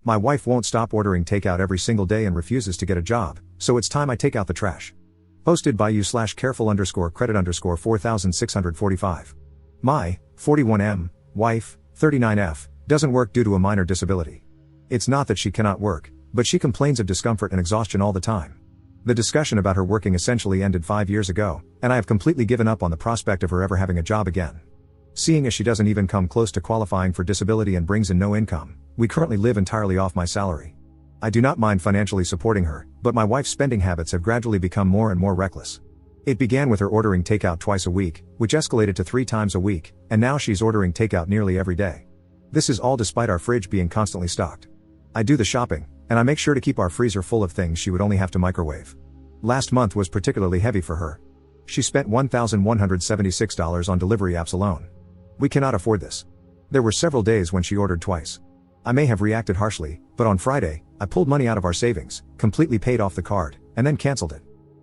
My wife won't stop ordering takeout every single day and refuses to get a job, so it's time I take out the trash. Posted by you/careful_credit_4645. My, 41M, wife, 39F, doesn't work due to a minor disability. It's not that she cannot work, but she complains of discomfort and exhaustion all the time. The discussion about her working essentially ended 5 years ago, and I have completely given up on the prospect of her ever having a job again. Seeing as she doesn't even come close to qualifying for disability and brings in no income, we currently live entirely off my salary. I do not mind financially supporting her, but my wife's spending habits have gradually become more and more reckless. It began with her ordering takeout twice a week, which escalated to 3 times a week, and now she's ordering takeout nearly every day. This is all despite our fridge being constantly stocked. I do the shopping, and I make sure to keep our freezer full of things she would only have to microwave. Last month was particularly heavy for her. She spent $1,176 on delivery apps alone. We cannot afford this. There were several days when she ordered twice. I may have reacted harshly, but on Friday, I pulled money out of our savings, completely paid off the card, and then canceled it.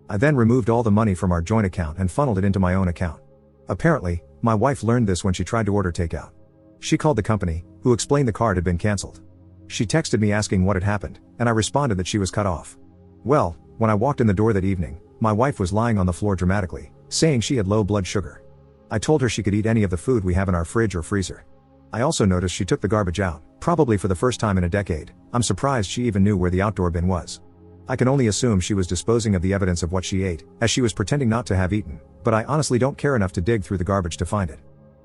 I then removed all the money from our joint account and funneled it into my own account. Apparently, my wife learned this when she tried to order takeout. She called the company, who explained the card had been canceled. She texted me asking what had happened, and I responded that she was cut off. Well, when I walked in the door that evening, my wife was lying on the floor dramatically, saying she had low blood sugar. I told her she could eat any of the food we have in our fridge or freezer. I also noticed she took the garbage out, probably for the first time in a decade. I'm surprised she even knew where the outdoor bin was. I can only assume she was disposing of the evidence of what she ate, as she was pretending not to have eaten, but I honestly don't care enough to dig through the garbage to find it.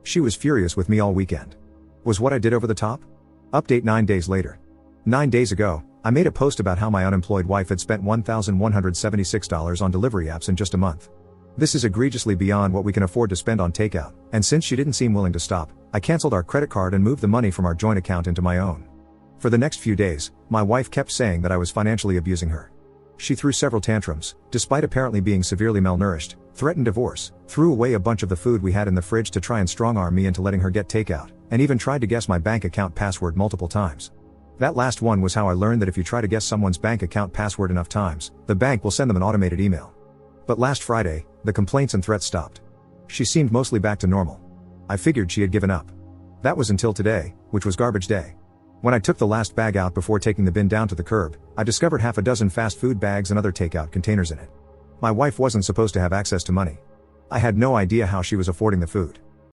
She was furious with me all weekend. Was what I did over the top? Update 9 days later. 9 days ago, I made a post about how my unemployed wife had spent $1,176 on delivery apps in just a month. This is egregiously beyond what we can afford to spend on takeout, and since she didn't seem willing to stop, I canceled our credit card and moved the money from our joint account into my own. For the next few days, my wife kept saying that I was financially abusing her. She threw several tantrums, despite apparently being severely malnourished, threatened divorce, threw away a bunch of the food we had in the fridge to try and strong-arm me into letting her get takeout, and even tried to guess my bank account password multiple times. That last one was how I learned that if you try to guess someone's bank account password enough times, the bank will send them an automated email. But last Friday, the complaints and threats stopped. She seemed mostly back to normal. I figured she had given up. That was until today, which was garbage day. When I took the last bag out before taking the bin down to the curb, I discovered half a dozen fast food bags and other takeout containers in it. My wife wasn't supposed to have access to money. I had no idea how she was affording the food.